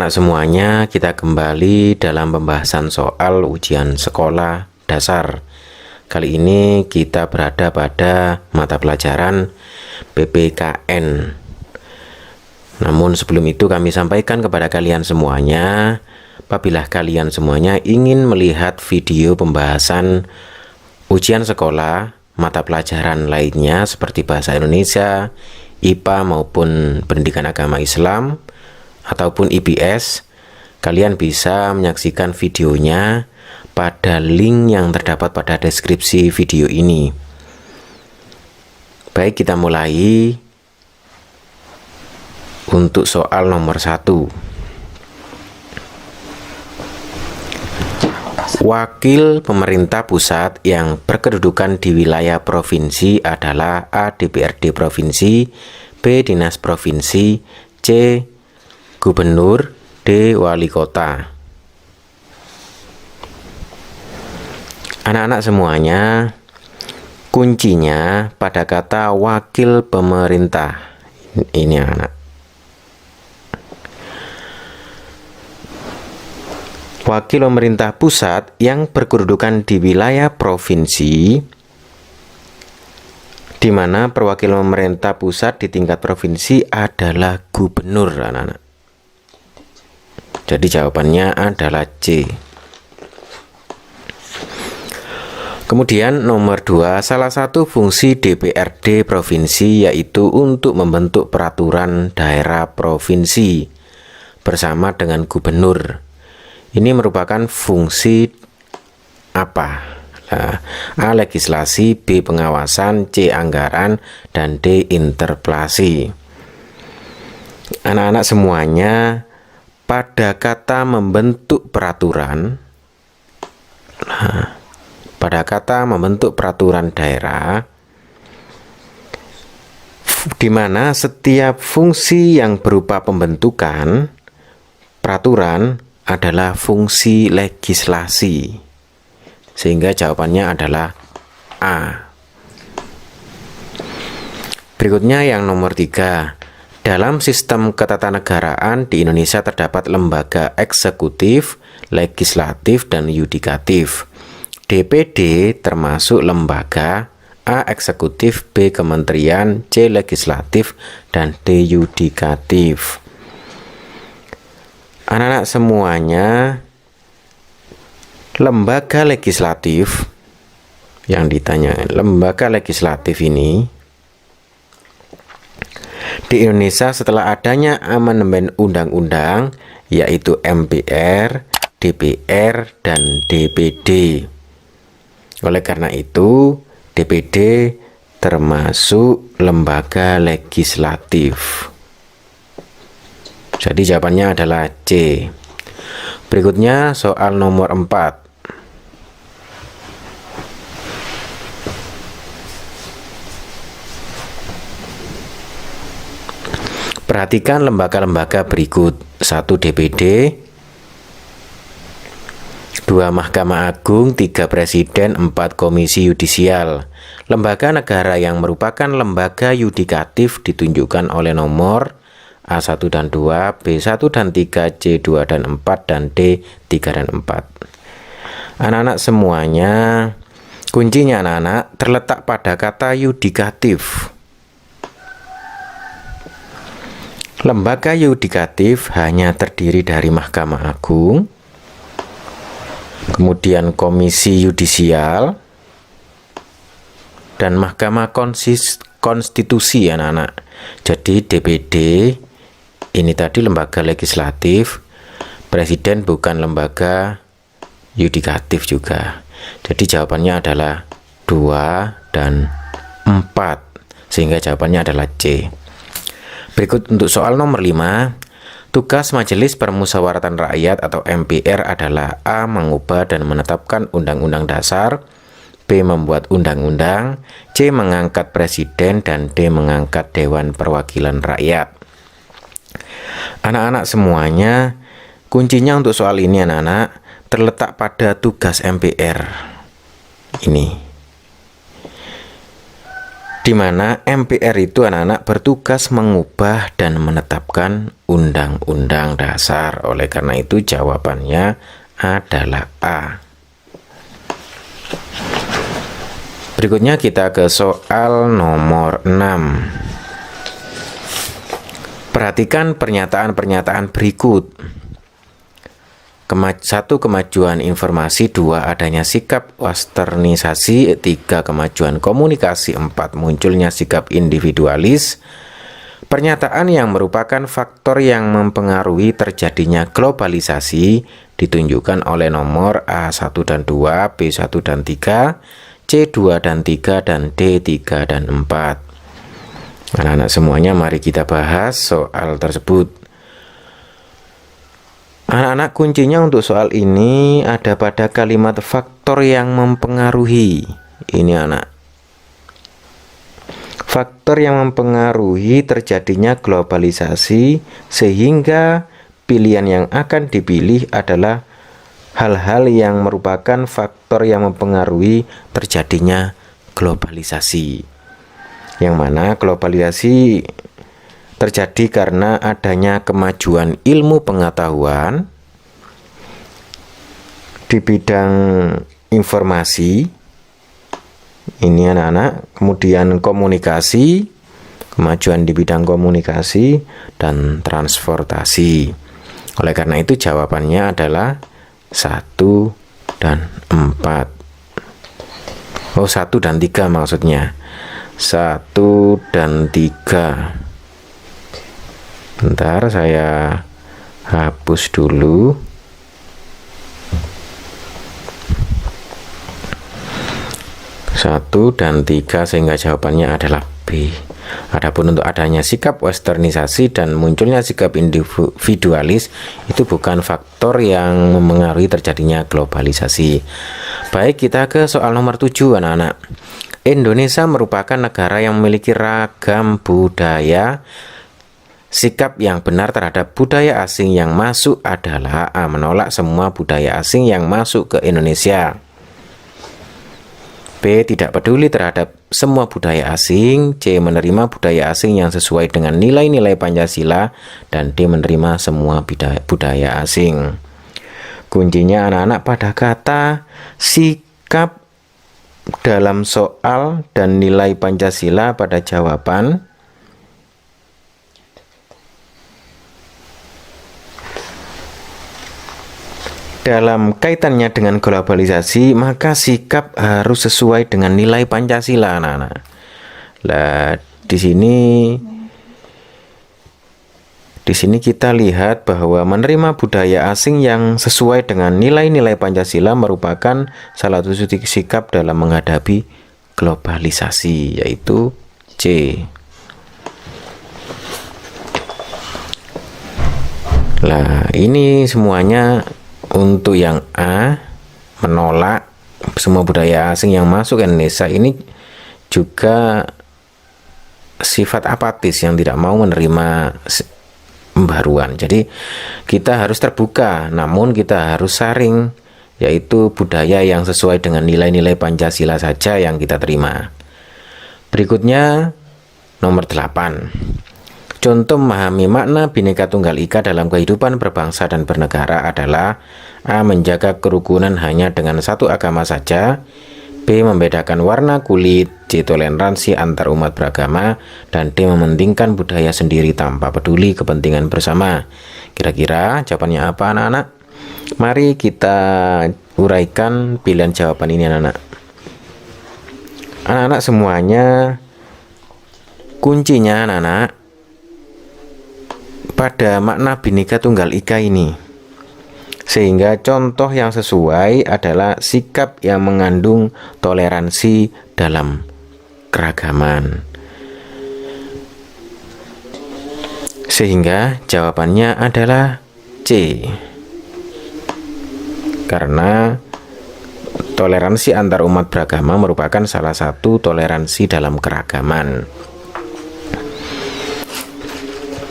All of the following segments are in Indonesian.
Anak-anak semuanya, kita kembali dalam pembahasan soal ujian sekolah dasar. Kali ini kita berada pada mata pelajaran PPKN. Namun sebelum itu kami sampaikan kepada kalian semuanya, apabila kalian semuanya ingin melihat video pembahasan ujian sekolah mata pelajaran lainnya seperti bahasa Indonesia, IPA maupun pendidikan agama Islam ataupun IPS, kalian bisa menyaksikan videonya pada link yang terdapat pada deskripsi video ini. Baik, kita mulai untuk soal nomor 1. Wakil pemerintah pusat yang berkedudukan di wilayah provinsi adalah A. DPRD provinsi, B. Dinas provinsi, C. Gubernur, D. Wali kota. Anak-anak semuanya, kuncinya pada kata wakil pemerintah. Ini anak. Wakil pemerintah pusat yang berkedudukan di wilayah provinsi, di mana perwakilan pemerintah pusat di tingkat provinsi adalah gubernur, anak-anak. Jadi jawabannya adalah C. Kemudian nomor 2, salah satu fungsi DPRD provinsi yaitu untuk membentuk peraturan daerah provinsi bersama dengan gubernur. Ini merupakan fungsi apa? A. Legislasi, B. Pengawasan, C. Anggaran, dan D. Interpelasi. Anak-anak semuanya, pada kata membentuk peraturan, pada kata membentuk peraturan daerah, di mana setiap fungsi yang berupa pembentukan peraturan adalah fungsi legislasi, sehingga jawabannya adalah A. Berikutnya yang nomor 3. Dalam sistem ketatanegaraan di Indonesia terdapat lembaga eksekutif, legislatif, dan yudikatif. DPD termasuk lembaga: A. Eksekutif, B. Kementerian, C. Legislatif, dan D. Yudikatif. Anak-anak semuanya, lembaga legislatif yang ditanya, lembaga legislatif ini di Indonesia setelah adanya amandemen undang-undang yaitu MPR, DPR, dan DPD. Oleh karena itu, DPD termasuk lembaga legislatif. Jadi jawabannya adalah C. Berikutnya soal nomor 4. Perhatikan lembaga-lembaga berikut: 1. DPD, 2. Mahkamah Agung, 3. Presiden, 4. Komisi Yudisial. Lembaga negara yang merupakan lembaga yudikatif ditunjukkan oleh nomor A1 dan 2, B1 dan 3, C2 dan 4, dan D3 dan 4. Anak-anak semuanya, kuncinya anak-anak terletak pada kata yudikatif. Lembaga yudikatif hanya terdiri dari Mahkamah Agung, kemudian Komisi Yudisial, dan Mahkamah Konstitusi, anak-anak. Jadi DPD ini tadi lembaga legislatif, Presiden bukan lembaga yudikatif juga. Jadi jawabannya adalah 2 dan 4, sehingga jawabannya adalah C. Berikut untuk soal nomor 5. Tugas Majelis Permusyawaratan Rakyat atau MPR adalah A. Mengubah dan menetapkan undang-undang dasar, B. Membuat undang-undang, C. Mengangkat presiden, dan D. Mengangkat Dewan Perwakilan Rakyat. Anak-anak semuanya, kuncinya untuk soal ini anak-anak terletak pada tugas MPR. Ini di mana MPR itu anak-anak bertugas mengubah dan menetapkan undang-undang dasar. Oleh karena itu jawabannya adalah A. Berikutnya kita ke soal nomor 6. Perhatikan pernyataan-pernyataan berikut. 1. Kemajuan informasi. 2. Adanya sikap westernisasi. 3. Kemajuan komunikasi. 4. Munculnya sikap individualis. Pernyataan yang merupakan faktor yang mempengaruhi terjadinya globalisasi ditunjukkan oleh nomor A1 dan 2, B1 dan 3, C2 dan 3, dan D3 dan 4. Anak-anak semuanya mari kita bahas soal tersebut. Anak-anak, kuncinya untuk soal ini ada pada kalimat faktor yang mempengaruhi. Ini anak. Faktor yang mempengaruhi terjadinya globalisasi sehingga pilihan yang akan dipilih adalah hal-hal yang merupakan faktor yang mempengaruhi terjadinya globalisasi. Yang mana globalisasi terjadi karena adanya kemajuan ilmu pengetahuan di bidang informasi, ini anak-anak, kemudian komunikasi, kemajuan di bidang komunikasi dan transportasi. Oleh karena itu jawabannya adalah 1 dan 4. 1 dan 3 maksudnya. 1 dan 3. Bentar, saya hapus dulu. Satu dan 3 sehingga jawabannya adalah B. Adapun untuk adanya sikap westernisasi dan munculnya sikap individualis itu bukan faktor yang mempengaruhi terjadinya globalisasi. Baik, kita ke soal nomor 7 anak-anak. Indonesia merupakan negara yang memiliki ragam budaya. Sikap yang benar terhadap budaya asing yang masuk adalah A. Menolak semua budaya asing yang masuk ke Indonesia. B. Tidak peduli terhadap semua budaya asing. C. Menerima budaya asing yang sesuai dengan nilai-nilai Pancasila. Dan D. Menerima semua budaya asing. Kuncinya anak-anak pada kata sikap dalam soal dan nilai Pancasila pada jawaban. Dalam kaitannya dengan globalisasi, maka sikap harus sesuai dengan nilai Pancasila, anak-anak. Nah, di sini kita lihat bahwa menerima budaya asing yang sesuai dengan nilai-nilai Pancasila merupakan salah satu sikap dalam menghadapi globalisasi, yaitu C. Nah, ini semuanya untuk yang A, menolak semua budaya asing yang masuk ke Indonesia, ini juga sifat apatis yang tidak mau menerima pembaruan. Jadi kita harus terbuka, namun kita harus saring, yaitu budaya yang sesuai dengan nilai-nilai Pancasila saja yang kita terima. Berikutnya nomor 8. Contoh memahami makna Bhinneka Tunggal Ika dalam kehidupan berbangsa dan bernegara adalah A. Menjaga kerukunan hanya dengan satu agama saja. B. Membedakan warna kulit. C. Toleransi antar umat beragama. Dan D. Mementingkan budaya sendiri tanpa peduli kepentingan bersama. Kira-kira jawabannya apa, anak-anak? Mari kita uraikan pilihan jawaban ini, anak-anak. Anak-anak semuanya, kuncinya anak-anak pada makna Bhinneka Tunggal Ika ini, sehingga contoh yang sesuai adalah sikap yang mengandung toleransi dalam keragaman. Sehingga jawabannya adalah C. Karena toleransi antar umat beragama merupakan salah satu toleransi dalam keragaman.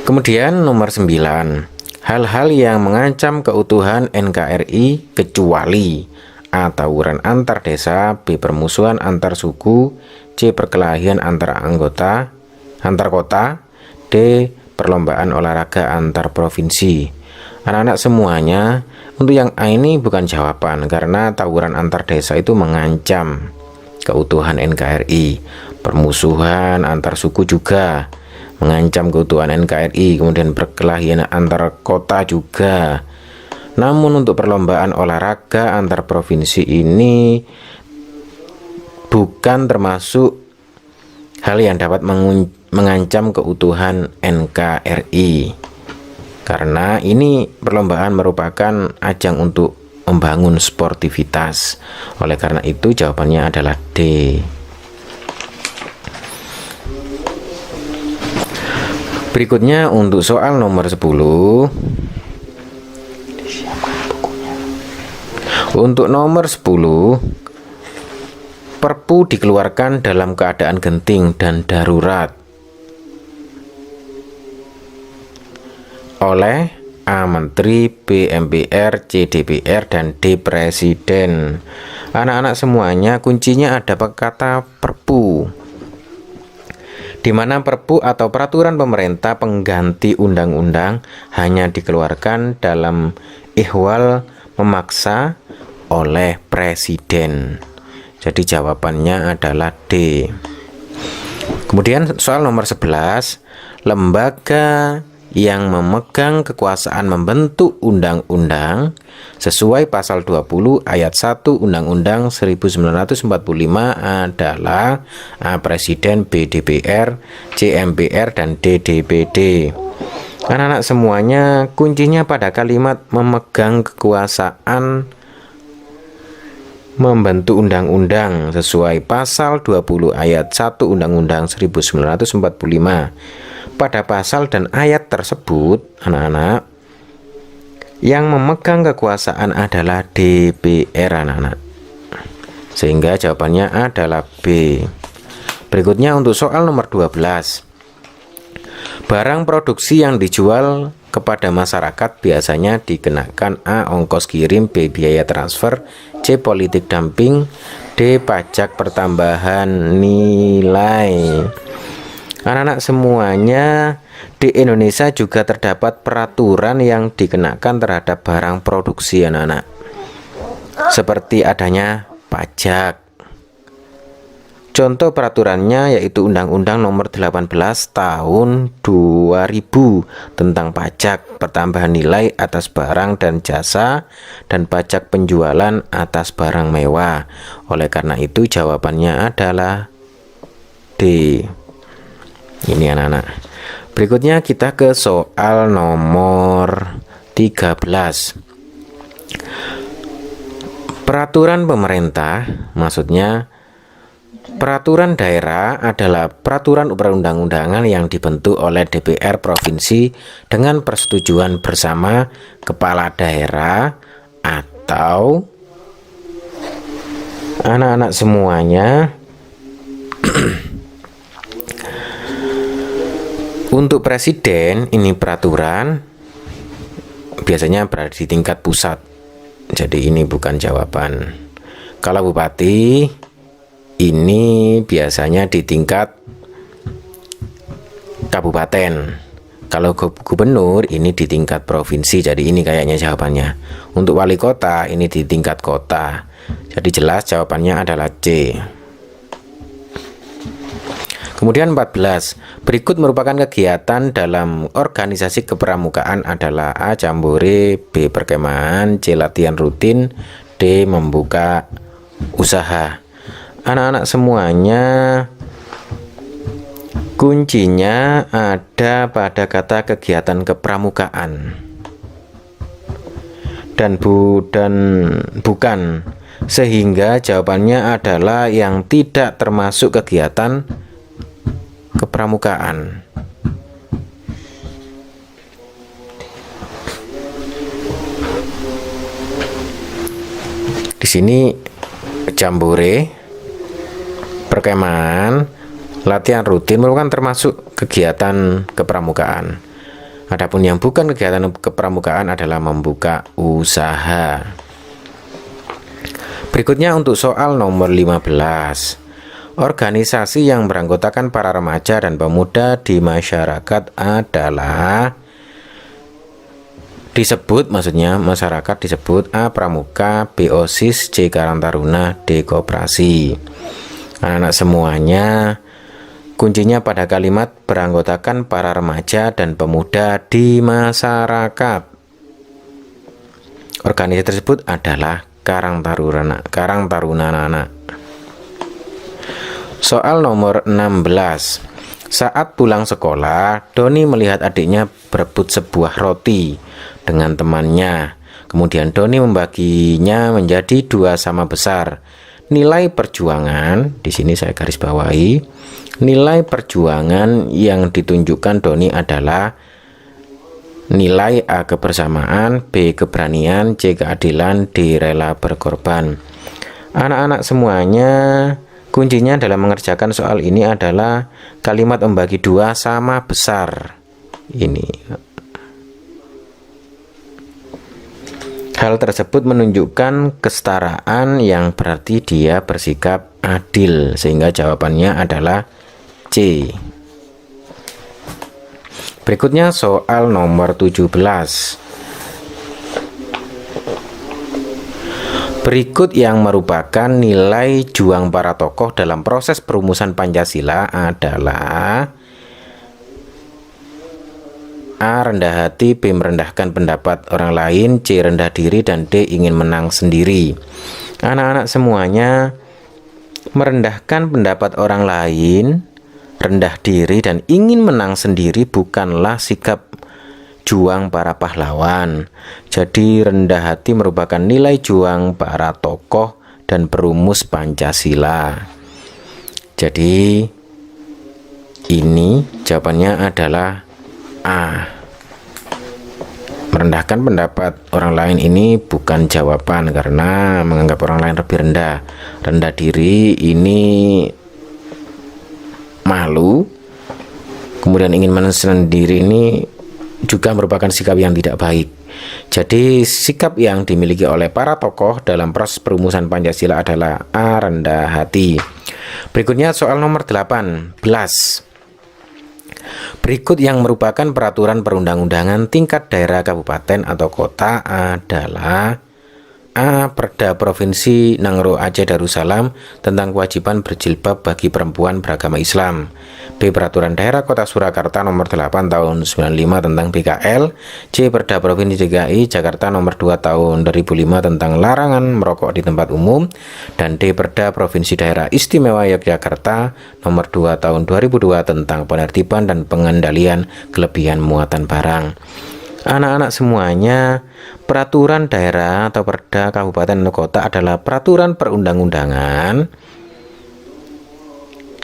Kemudian nomor 9, hal-hal yang mengancam keutuhan NKRI kecuali A. Tawuran antar desa, B. Permusuhan antar suku, C. Perkelahian antar anggota antar kota, D. Perlombaan olahraga antar provinsi. Anak-anak semuanya, untuk yang A ini bukan jawaban karena tawuran antar desa itu mengancam keutuhan NKRI. Permusuhan antar suku juga mengancam keutuhan NKRI, kemudian perkelahian antar kota juga. Namun untuk perlombaan olahraga antar provinsi ini bukan termasuk hal yang dapat mengancam keutuhan NKRI, karena ini perlombaan merupakan ajang untuk membangun sportivitas. Oleh karena itu jawabannya adalah D. Berikutnya untuk soal nomor 10. Untuk nomor 10, Perpu dikeluarkan dalam keadaan genting dan darurat oleh A. Menteri, B. MPR, C. DPR, dan D. Presiden. Anak-anak semuanya, kuncinya ada kata Perpu, di mana Perpu atau peraturan pemerintah pengganti undang-undang hanya dikeluarkan dalam ihwal memaksa oleh presiden. Jadi jawabannya adalah D. Kemudian soal nomor 11, lembaga yang memegang kekuasaan membentuk undang-undang sesuai pasal 20 ayat 1 Undang-Undang 1945 adalah A. Presiden, B. DPR, C. MPR, dan D. DPD. Anak-anak semuanya, kuncinya pada kalimat memegang kekuasaan membentuk undang-undang sesuai pasal 20 ayat 1 Undang-Undang 1945. Pada pasal dan ayat tersebut, anak-anak, yang memegang kekuasaan adalah DPR, anak-anak. Sehingga jawabannya adalah B. Berikutnya untuk soal nomor 12. Barang produksi yang dijual kepada masyarakat biasanya dikenakan A. ongkos kirim, B. biaya transfer, C. politik dumping, D. pajak pertambahan nilai. Anak-anak semuanya, di Indonesia juga terdapat peraturan yang dikenakan terhadap barang produksi, anak-anak, seperti adanya pajak. Contoh peraturannya yaitu Undang-Undang Nomor 18 Tahun 2000 tentang pajak pertambahan nilai atas barang dan jasa dan pajak penjualan atas barang mewah. Oleh karena itu jawabannya adalah D. Ini anak-anak. Berikutnya kita ke soal nomor 13. Peraturan pemerintah, maksudnya peraturan daerah adalah peraturan perundang-undangan yang dibentuk oleh DPR provinsi dengan persetujuan bersama kepala daerah atau anak-anak semuanya. Untuk presiden, ini peraturan biasanya berada di tingkat pusat. Jadi ini bukan jawaban. Kalau bupati, ini biasanya di tingkat kabupaten. Kalau gubernur, ini di tingkat provinsi. Jadi ini kayaknya jawabannya. Untuk wali kota, ini di tingkat kota. Jadi jelas jawabannya adalah C. Kemudian 14. Berikut merupakan kegiatan dalam organisasi kepramukaan adalah A. Jambore, B. Perkemahan, C. Latihan rutin, D. Membuka usaha. Anak-anak semuanya, kuncinya ada pada kata kegiatan kepramukaan dan bukan, sehingga jawabannya adalah yang tidak termasuk kegiatan kepramukaan. Di sini jambore, perkemahan, latihan rutin merupakan termasuk kegiatan kepramukaan. Adapun yang bukan kegiatan kepramukaan adalah membuka usaha. Berikutnya untuk soal nomor 15. Organisasi yang beranggotakan para remaja dan pemuda di masyarakat adalah disebut, maksudnya masyarakat disebut A. Pramuka, B. OSIS, C. Karang Taruna, D. Koperasi. Anak-anak semuanya, kuncinya pada kalimat beranggotakan para remaja dan pemuda di masyarakat. Organisasi tersebut adalah Karang Taruna anak-anak. Soal nomor 16. Saat pulang sekolah, Doni melihat adiknya berebut sebuah roti dengan temannya. Kemudian Doni membaginya menjadi 2 sama besar. Nilai perjuangan, di sini saya garis bawahi, nilai perjuangan yang ditunjukkan Doni adalah nilai A. kebersamaan, B. keberanian, C. keadilan, D. rela berkorban. Anak-anak semuanya, kuncinya dalam mengerjakan soal ini adalah kalimat membagi 2 sama besar. Ini hal tersebut menunjukkan kesetaraan yang berarti dia bersikap adil, sehingga jawabannya adalah C. Berikutnya soal nomor 17. Berikut yang merupakan nilai juang para tokoh dalam proses perumusan Pancasila adalah A. rendah hati, B. merendahkan pendapat orang lain, C. rendah diri, dan D. ingin menang sendiri. Anak-anak semuanya, merendahkan pendapat orang lain, rendah diri, dan ingin menang sendiri bukanlah sikap juang para pahlawan. Jadi rendah hati merupakan nilai juang para tokoh dan perumus Pancasila. Jadi ini jawabannya adalah A. Merendahkan pendapat orang lain ini bukan jawaban, karena menganggap orang lain lebih rendah. Rendah diri ini malu, kemudian ingin menang sendiri ini juga merupakan sikap yang tidak baik. Jadi sikap yang dimiliki oleh para tokoh dalam proses perumusan Pancasila adalah A. rendah hati. Berikutnya soal nomor 18. Berikut yang merupakan peraturan perundang-undangan tingkat daerah, kabupaten, atau kota adalah A. Perda Provinsi Nangro Aceh Darussalam tentang kewajiban berjilbab bagi perempuan beragama Islam. B. Peraturan Daerah Kota Surakarta nomor 8 tahun 95 tentang BKL. C. Perda Provinsi DKI Jakarta nomor 2 tahun 2005 tentang larangan merokok di tempat umum. Dan D. Perda Provinsi Daerah Istimewa Yogyakarta nomor 2 tahun 2002 tentang penertiban dan pengendalian kelebihan muatan barang. Anak-anak semuanya, peraturan daerah atau perda kabupaten atau kota adalah peraturan perundang-undangan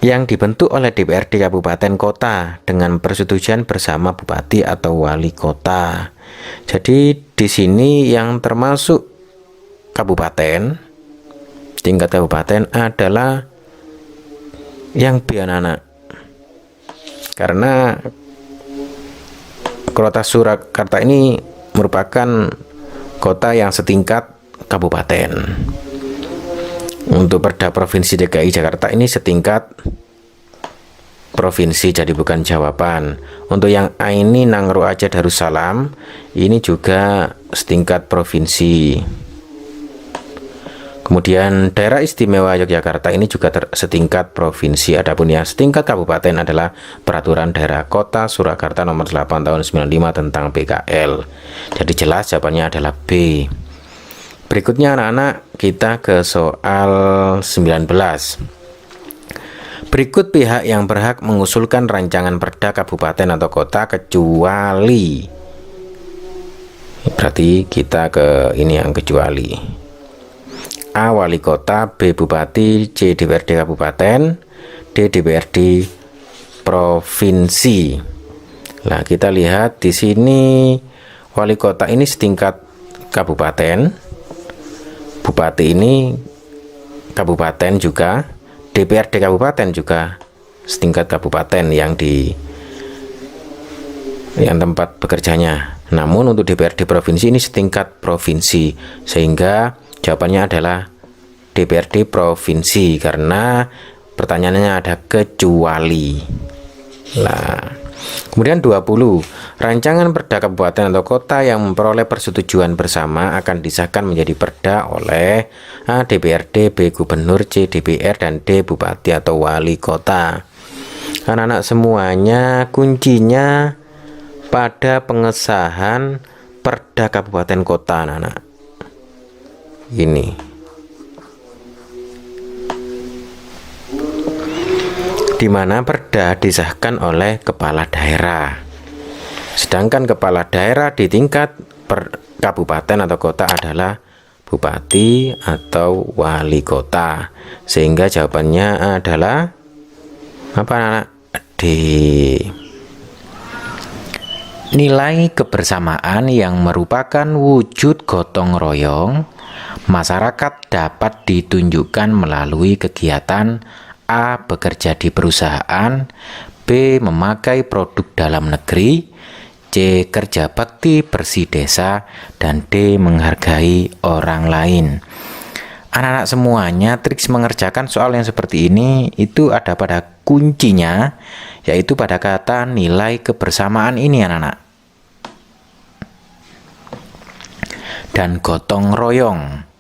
yang dibentuk oleh DPRD kabupaten kota dengan persetujuan bersama bupati atau wali kota. Jadi di sini yang termasuk kabupaten, tingkat kabupaten adalah yang B, anak-anak. Karena Kota Surakarta ini merupakan kota yang setingkat kabupaten. Untuk Perda Provinsi DKI Jakarta ini setingkat provinsi, jadi bukan jawaban. Untuk yang A ini Nangro Aceh Darussalam, ini juga setingkat provinsi. Kemudian Daerah Istimewa Yogyakarta ini juga setingkat provinsi. Adapun yang setingkat kabupaten adalah Peraturan Daerah Kota Surakarta nomor 8 tahun 95 tentang BKL. Jadi jelas jawabannya adalah B. Berikutnya anak-anak, kita ke soal 19. Berikut pihak yang berhak mengusulkan rancangan perda kabupaten atau kota kecuali. Berarti kita ke ini yang kecuali. A. Wali kota, B. Bupati, C. DPRD kabupaten, D. DPRD provinsi. Nah, kita lihat di sini wali kota ini setingkat kabupaten, bupati ini kabupaten juga, DPRD kabupaten juga setingkat kabupaten yang tempat bekerjanya. Namun untuk DPRD provinsi ini setingkat provinsi, sehingga jawabannya adalah DPRD provinsi, karena pertanyaannya ada kecuali. Nah, kemudian 20, rancangan perda kabupaten atau kota yang memperoleh persetujuan bersama akan disahkan menjadi perda oleh A. DPRD, B. Gubernur, C. DPR, dan D. Bupati atau wali kota. Anak-anak semuanya, kuncinya pada pengesahan perda kabupaten kota, anak-anak. Ini di mana perda disahkan oleh kepala daerah. Sedangkan kepala daerah di tingkat kabupaten atau kota adalah bupati atau wali kota. Sehingga jawabannya adalah apa, anak? D. Nilai kebersamaan yang merupakan wujud gotong royong masyarakat dapat ditunjukkan melalui kegiatan A. Bekerja di perusahaan, B. Memakai produk dalam negeri, C. Kerja bakti bersih desa, dan D. Menghargai orang lain. Anak-anak semuanya, triks mengerjakan soal yang seperti ini itu ada pada kuncinya, yaitu pada kata nilai kebersamaan ini, anak-anak. Dan gotong royong.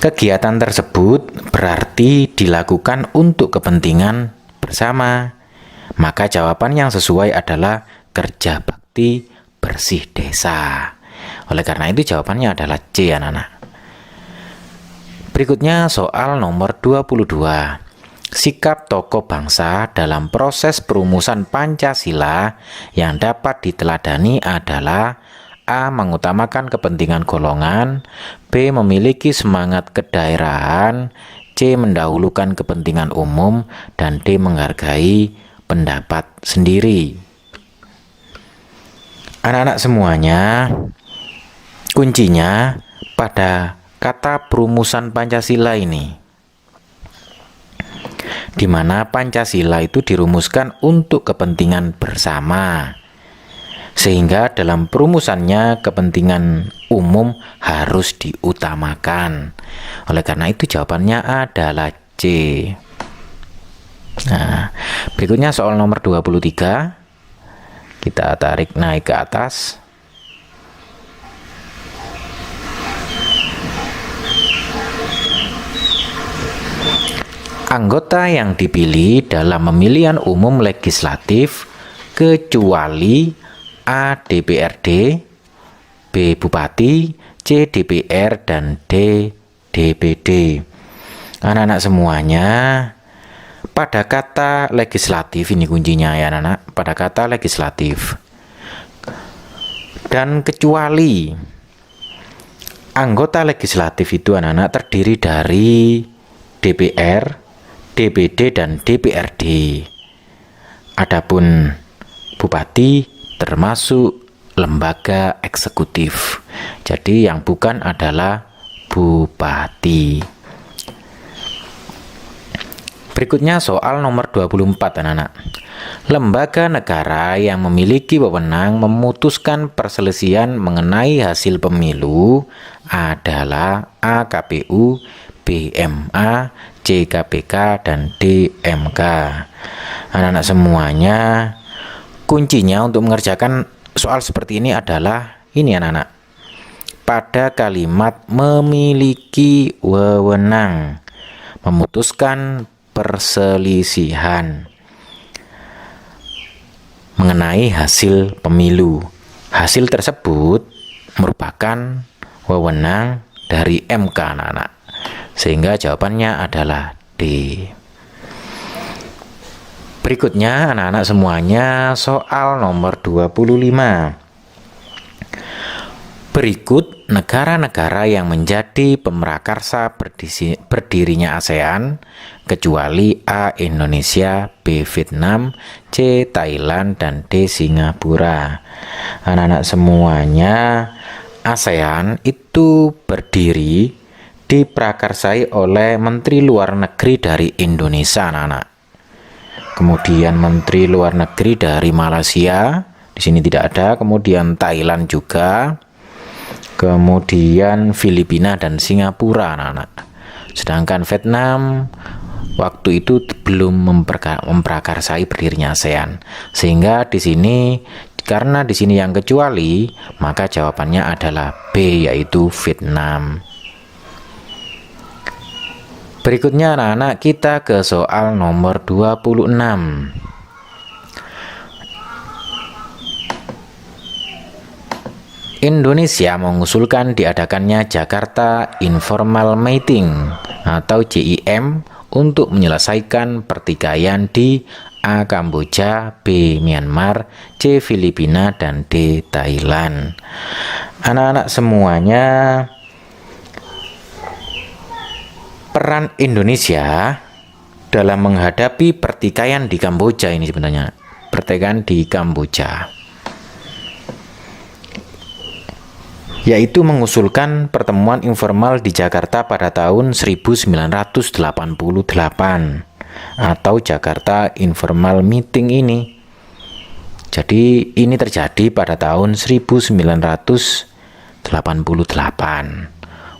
Kegiatan tersebut berarti dilakukan untuk kepentingan bersama. Maka jawaban yang sesuai adalah kerja bakti bersih desa. Oleh karena itu jawabannya adalah C, anak-anak. Berikutnya soal nomor 22. Sikap tokoh bangsa dalam proses perumusan Pancasila yang dapat diteladani adalah A. Mengutamakan kepentingan golongan, B. Memiliki semangat kedaerahan, C. Mendahulukan kepentingan umum, dan D. Menghargai pendapat sendiri. Anak-anak semuanya, kuncinya pada kata perumusan Pancasila ini, di mana Pancasila itu dirumuskan untuk kepentingan bersama. Sehingga dalam perumusannya kepentingan umum harus diutamakan. Oleh karena itu jawabannya adalah C. Nah, berikutnya soal nomor 23. Kita tarik naik ke atas. Anggota yang dipilih dalam pemilihan umum legislatif kecuali A. DPRD, B. Bupati, C. DPR, dan D. DPD. Anak-anak semuanya, pada kata legislatif ini kuncinya ya anak-anak, pada kata legislatif. Dan kecuali anggota legislatif itu anak-anak terdiri dari DPR, DPD, dan DPRD. Adapun bupati termasuk lembaga eksekutif. Jadi yang bukan adalah bupati. Berikutnya soal nomor 24 anak-anak. Lembaga negara yang memiliki wewenang memutuskan perselisihan mengenai hasil pemilu adalah A. KPU, B. MA, C. KPK, dan D. MK. Anak-anak semuanya, kuncinya untuk mengerjakan soal seperti ini adalah ini anak-anak. Pada kalimat memiliki wewenang memutuskan perselisihan mengenai hasil pemilu. Hasil tersebut merupakan wewenang dari MK anak-anak. Sehingga jawabannya adalah D. Berikutnya anak-anak semuanya soal nomor 25. Berikut negara-negara yang menjadi pemrakarsa berdirinya ASEAN kecuali A. Indonesia, B. Vietnam, C. Thailand, dan D. Singapura. Anak-anak semuanya, ASEAN itu berdiri diprakarsai oleh Menteri Luar Negeri dari Indonesia, anak-anak. Kemudian Menteri Luar Negeri dari Malaysia, di sini tidak ada. Kemudian Thailand juga. kemudian Filipina dan Singapura anak-anak. Sedangkan Vietnam waktu itu belum memprakarsai berdirinya ASEAN. Sehingga di sini, karena di sini yang kecuali, maka jawabannya adalah B, yaitu Vietnam. Berikutnya anak-anak, kita ke soal nomor 26. Indonesia mengusulkan diadakannya Jakarta Informal Meeting atau JIM untuk menyelesaikan pertikaian di A. Kamboja, B. Myanmar, C. Filipina, dan D. Thailand. Anak-anak semuanya, peran Indonesia dalam menghadapi pertikaian di Kamboja ini sebenarnya, pertikaian di Kamboja, yaitu mengusulkan pertemuan informal di Jakarta pada tahun 1988 atau Jakarta Informal Meeting ini. Jadi ini terjadi pada tahun 1988.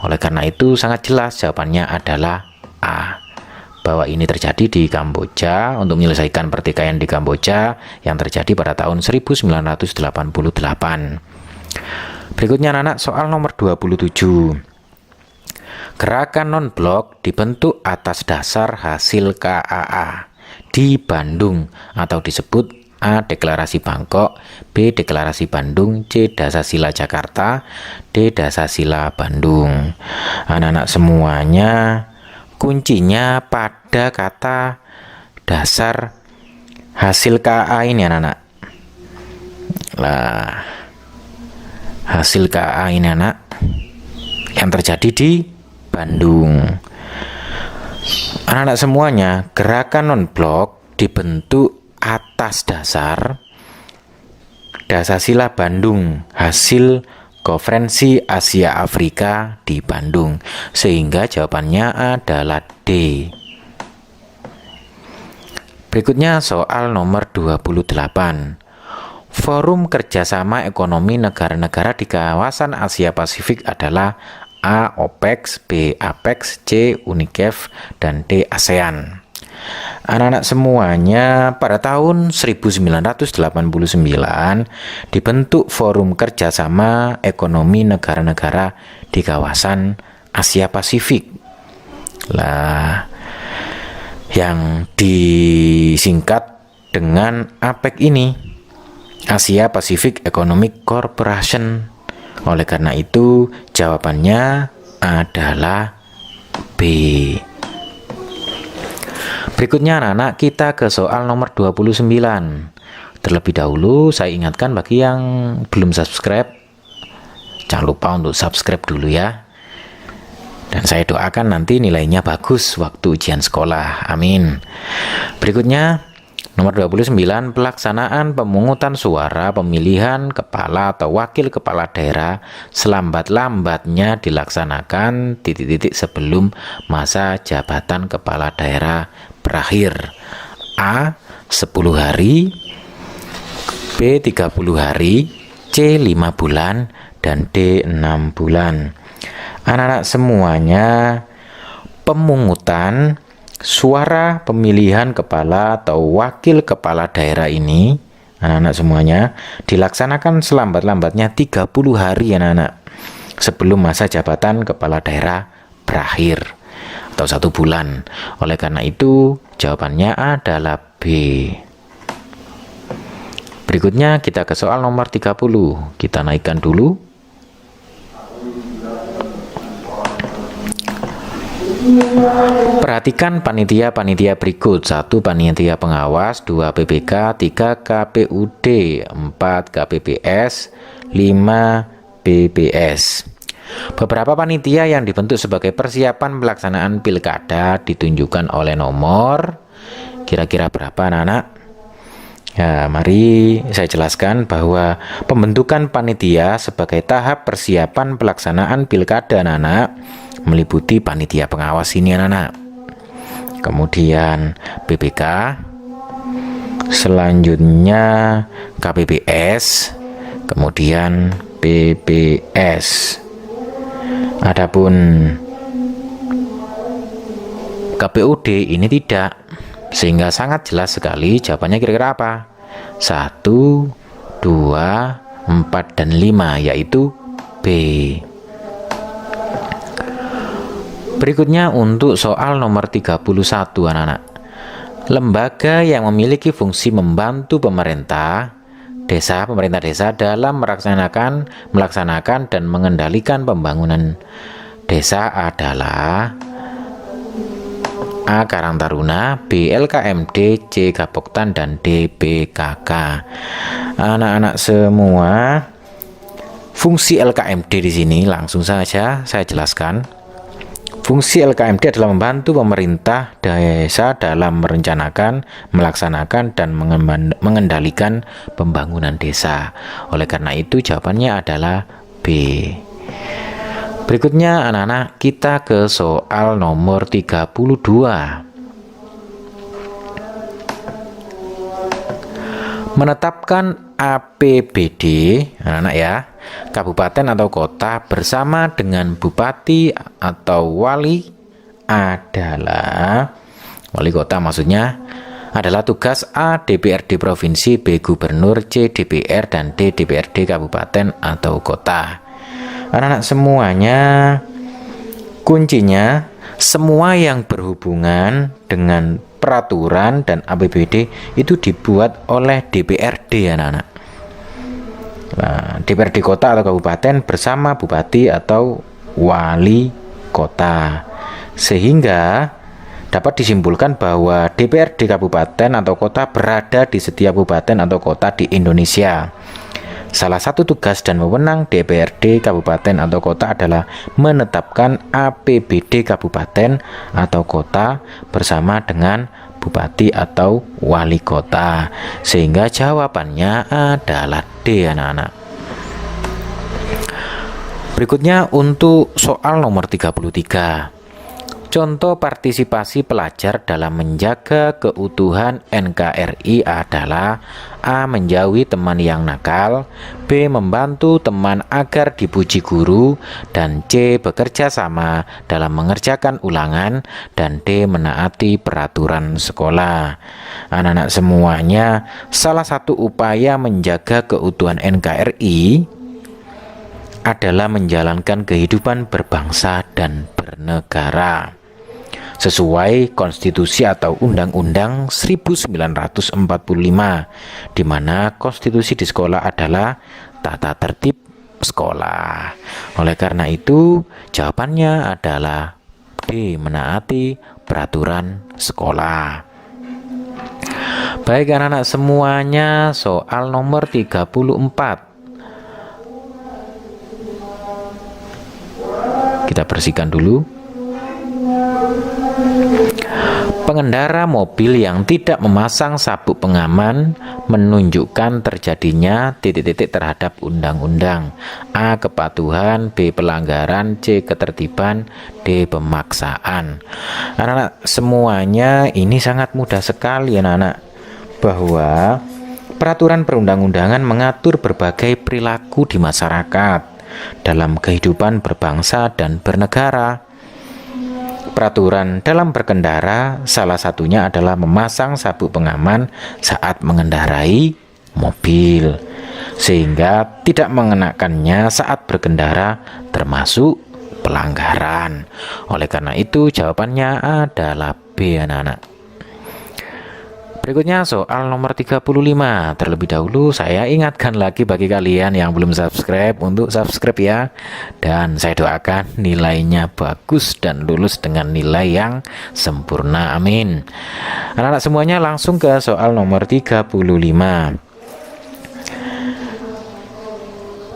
Oleh karena itu sangat jelas jawabannya adalah A, bahwa ini terjadi di Kamboja untuk menyelesaikan pertikaian di Kamboja yang terjadi pada tahun 1988. Berikutnya anak-anak, soal nomor 27. Gerakan non-blok dibentuk atas dasar hasil KAA di Bandung atau disebut A. Deklarasi Bangkok, B. Deklarasi Bandung, C. Dasasila Jakarta, D. Dasasila Bandung. Anak-anak semuanya, kuncinya pada kata dasar hasil KAA ini anak-anak. Lah, hasil KA ini anak yang terjadi di Bandung. Anak-anak semuanya, gerakan non-blok dibentuk atas dasar Dasasila Bandung, hasil Konferensi Asia Afrika di Bandung. Sehingga jawabannya adalah D. Berikutnya soal nomor 28. Forum Kerjasama Ekonomi Negara-negara di kawasan Asia Pasifik adalah A. OPEC, B. APEC, C. UNICEF, dan D. ASEAN. Anak-anak semuanya, pada tahun 1989 dibentuk Forum Kerjasama Ekonomi Negara-negara di kawasan Asia Pasifik. Lah, yang disingkat dengan APEC ini, Asia Pacific Economic Corporation. Oleh karena itu jawabannya adalah B. Berikutnya anak-anak, kita ke soal nomor 29. Terlebih dahulu saya ingatkan bagi yang belum subscribe, jangan lupa untuk subscribe dulu ya. Dan saya doakan nanti nilainya bagus waktu ujian sekolah. Amin. Berikutnya nomor 29, pelaksanaan pemungutan suara pemilihan kepala atau wakil kepala daerah selambat-lambatnya dilaksanakan sebelum masa jabatan kepala daerah berakhir. A. 10 hari, B. 30 hari, C. 5 bulan, dan D. 6 bulan. Anak-anak semuanya, pemungutan suara pemilihan kepala atau wakil kepala daerah ini, anak-anak semuanya, dilaksanakan selambat-lambatnya 30 hari anak-anak sebelum masa jabatan kepala daerah berakhir atau 1 bulan. Oleh karena itu jawabannya adalah B. Berikutnya kita ke soal nomor 30. Kita naikkan dulu. Perhatikan panitia-panitia berikut. 1. Panitia pengawas, 2. PBK, 3. KPUD, 4. KPPS, 5. BPS. Beberapa panitia yang dibentuk sebagai persiapan pelaksanaan pilkada ditunjukkan oleh nomor. Kira-kira berapa anak-anak? Ya, mari saya jelaskan bahwa pembentukan panitia sebagai tahap persiapan pelaksanaan pilkada anak-anak meliputi panitia pengawas ini anak-anak, kemudian PBK, selanjutnya KPPS, kemudian PPS. Adapun KPUD ini tidak, sehingga sangat jelas sekali jawabannya kira-kira apa? 1, 2, 4, dan 5, yaitu B. Berikutnya untuk soal nomor 31 anak-anak. Lembaga yang memiliki fungsi membantu pemerintah desa dalam melaksanakan dan mengendalikan pembangunan desa adalah A. Karang Taruna, B. LKMD, C. Gapoktan, dan D. BKK. Anak-anak semua, fungsi LKMD di sini langsung saja saya jelaskan. Fungsi LKMD adalah membantu pemerintah desa dalam merencanakan, melaksanakan, dan mengendalikan pembangunan desa. Oleh karena itu jawabannya adalah B. Berikutnya anak-anak, kita ke soal nomor 32. Menetapkan APBD anak-anak ya, kabupaten atau kota bersama dengan bupati atau wali kota maksudnya adalah tugas A. DPRD provinsi, B. gubernur, C. DPR, dan D. DPRD kabupaten atau kota. Anak-anak semuanya, kuncinya semua yang berhubungan dengan peraturan dan APBD itu dibuat oleh DPRD anak-anak. Nah, DPRD kota atau kabupaten bersama bupati atau wali kota, sehingga dapat disimpulkan bahwa DPRD kabupaten atau kota berada di setiap kabupaten atau kota di Indonesia. Salah satu tugas dan wewenang DPRD kabupaten atau kota adalah menetapkan APBD kabupaten atau kota bersama dengan bupati atau wali kota, sehingga jawabannya adalah D anak-anak. Berikutnya untuk soal nomor 33. Contoh partisipasi pelajar dalam menjaga keutuhan NKRI adalah A. Menjauhi teman yang nakal, B. Membantu teman agar dipuji guru, dan C. Bekerja sama dalam mengerjakan ulangan, dan D. Menaati peraturan sekolah. Anak-anak semuanya, salah satu upaya menjaga keutuhan NKRI adalah menjalankan kehidupan berbangsa dan bernegara sesuai konstitusi atau undang-undang 1945, di mana konstitusi di sekolah adalah tata tertib sekolah. Oleh karena itu jawabannya adalah D. Menaati peraturan sekolah. Baik anak-anak semuanya, soal nomor 34. Kita bersihkan dulu. Pengendara mobil yang tidak memasang sabuk pengaman menunjukkan terjadinya titik-titik terhadap undang-undang. A. Kepatuhan, B. Pelanggaran, C. Ketertiban, D. Pemaksaan. Anak-anak semuanya, ini sangat mudah sekali anak-anak, bahwa peraturan perundang-undangan mengatur berbagai perilaku di masyarakat dalam kehidupan berbangsa dan bernegara. Peraturan dalam berkendara salah satunya adalah memasang sabuk pengaman saat mengendarai mobil, sehingga tidak mengenakannya saat berkendara termasuk pelanggaran. Oleh karena itu jawabannya adalah B anak-anak. Berikutnya soal nomor 35. Terlebih dahulu saya ingatkan lagi bagi kalian yang belum subscribe untuk subscribe ya. Dan saya doakan nilainya bagus dan lulus dengan nilai yang sempurna. Amin. Anak-anak semuanya langsung ke soal nomor 35.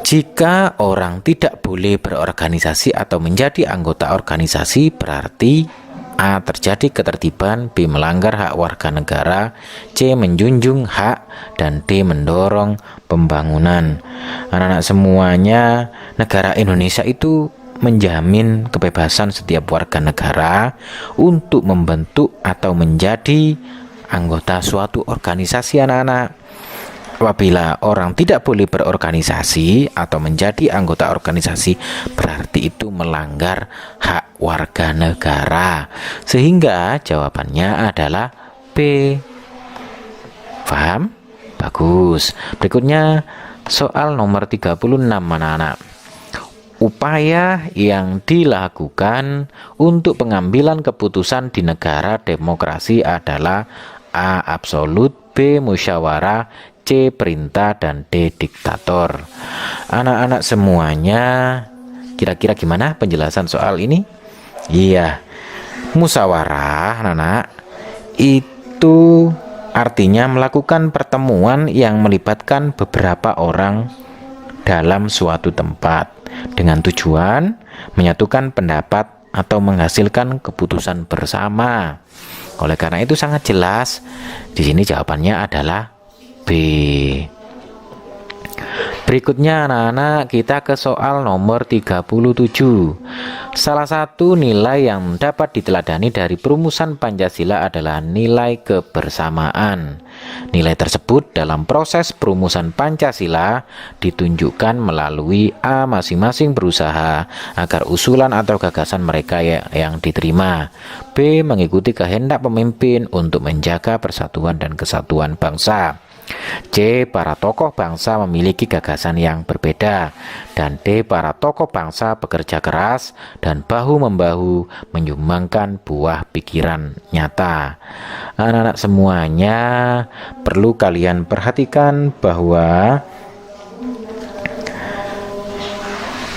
Jika orang tidak boleh berorganisasi atau menjadi anggota organisasi, berarti A. Terjadi ketertiban, B. Melanggar hak warga negara, C. Menjunjung hak, dan D. Mendorong pembangunan. Anak-anak semuanya, negara Indonesia itu menjamin kebebasan setiap warga negara untuk membentuk atau menjadi anggota suatu organisasi anak-anak. Apabila orang tidak boleh berorganisasi atau menjadi anggota organisasi, berarti itu melanggar hak warga negara. Sehingga jawabannya adalah B. Paham? Bagus. Berikutnya soal nomor 36 anak-anak. Upaya yang dilakukan untuk pengambilan keputusan di negara demokrasi adalah A. Absolut, B. Musyawarah, C. Perintah, dan D. Diktator. Anak-anak semuanya, kira-kira gimana penjelasan soal ini? Iya, musyawarah anak-anak itu artinya melakukan pertemuan yang melibatkan beberapa orang dalam suatu tempat dengan tujuan menyatukan pendapat atau menghasilkan keputusan bersama. Oleh karena itu sangat jelas di sini jawabannya adalah B. Berikutnya anak-anak kita ke soal nomor 37. Salah satu nilai yang dapat diteladani dari perumusan Pancasila adalah nilai kebersamaan. Nilai tersebut dalam proses perumusan Pancasila ditunjukkan melalui A. Masing-masing berusaha agar usulan atau gagasan mereka yang diterima. B. Mengikuti kehendak pemimpin untuk menjaga persatuan dan kesatuan bangsa. C. Para tokoh bangsa memiliki gagasan yang berbeda. Dan D. Para tokoh bangsa bekerja keras dan bahu-membahu menyumbangkan buah pikiran nyata. Anak-anak semuanya perlu kalian perhatikan bahwa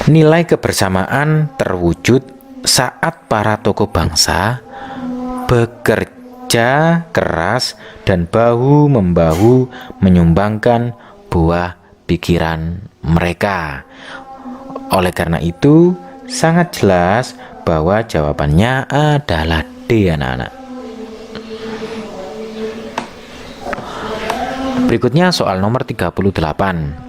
nilai kebersamaan terwujud saat para tokoh bangsa bekerja keras dan bahu-membahu menyumbangkan buah pikiran mereka. Oleh karena itu, sangat jelas bahwa jawabannya adalah D, anak-anak. Berikutnya soal nomor 38.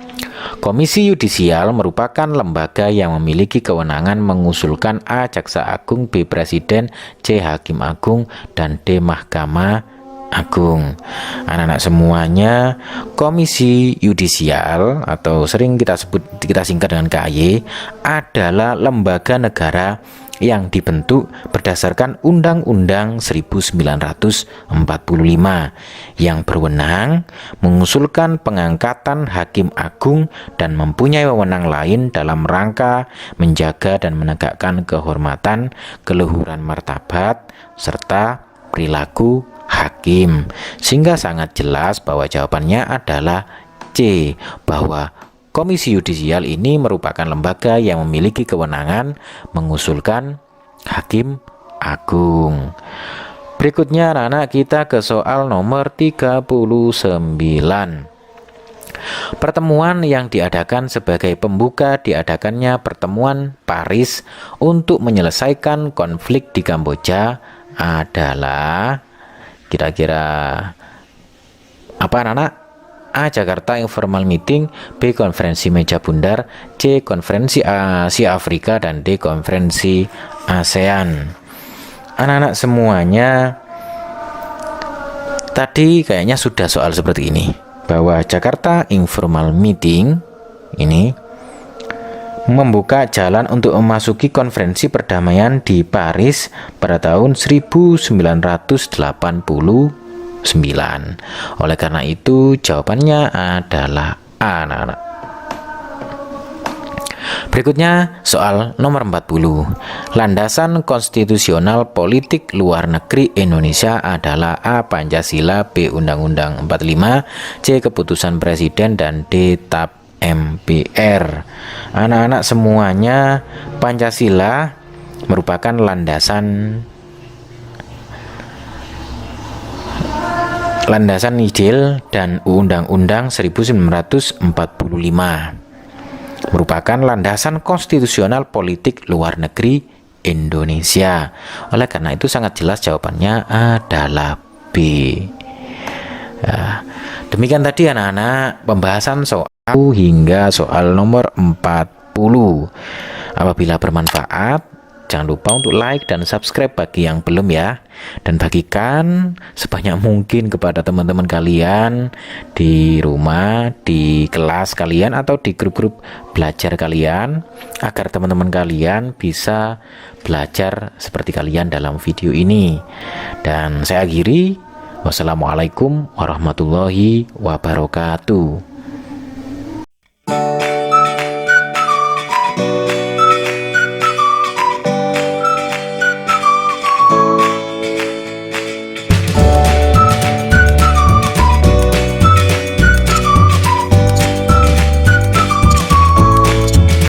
Komisi Yudisial merupakan lembaga yang memiliki kewenangan mengusulkan A. Jaksa Agung, B. Presiden, C. Hakim Agung, dan D. Mahkamah Agung. Anak-anak semuanya, Komisi Yudisial atau sering kita singkat dengan KY adalah lembaga negara yang dibentuk berdasarkan Undang-Undang 1945 yang berwenang mengusulkan pengangkatan Hakim Agung dan mempunyai wewenang lain dalam rangka menjaga dan menegakkan kehormatan, keluhuran martabat, serta perilaku hakim. Sehingga sangat jelas bahwa jawabannya adalah C, bahwa Komisi Yudisial ini merupakan lembaga yang memiliki kewenangan mengusulkan Hakim Agung. Berikutnya anak-anak kita ke soal nomor 39. Pertemuan yang diadakan sebagai pembuka diadakannya pertemuan Paris untuk menyelesaikan konflik di Kamboja adalah kira-kira apa anak-anak? A. Jakarta Informal Meeting, B. Konferensi Meja Bundar, C. Konferensi Asia Afrika, dan D. Konferensi ASEAN. Anak-anak semuanya tadi kayaknya sudah soal seperti ini, bahwa Jakarta Informal Meeting ini membuka jalan untuk memasuki konferensi perdamaian di Paris pada tahun 1989. Oleh karena itu jawabannya adalah A, anak-anak. Berikutnya soal nomor 40. Landasan konstitusional politik luar negeri Indonesia adalah A. Pancasila, B. Undang-Undang 45, C. Keputusan Presiden, dan D. TAP MPR. Anak-anak semuanya, Pancasila merupakan landasan IJIL dan Undang-Undang 1945 merupakan landasan konstitusional politik luar negeri Indonesia. Oleh karena itu sangat jelas jawabannya adalah B. Nah, demikian tadi anak-anak pembahasan soal hingga soal nomor 40. Apabila bermanfaat, Jangan lupa untuk like dan subscribe bagi yang belum ya. Dan bagikan sebanyak mungkin kepada teman-teman kalian di rumah, di kelas kalian, atau di grup-grup belajar kalian, agar teman-teman kalian bisa belajar seperti kalian dalam video ini. Dan saya akhiri, wassalamualaikum warahmatullahi wabarakatuh.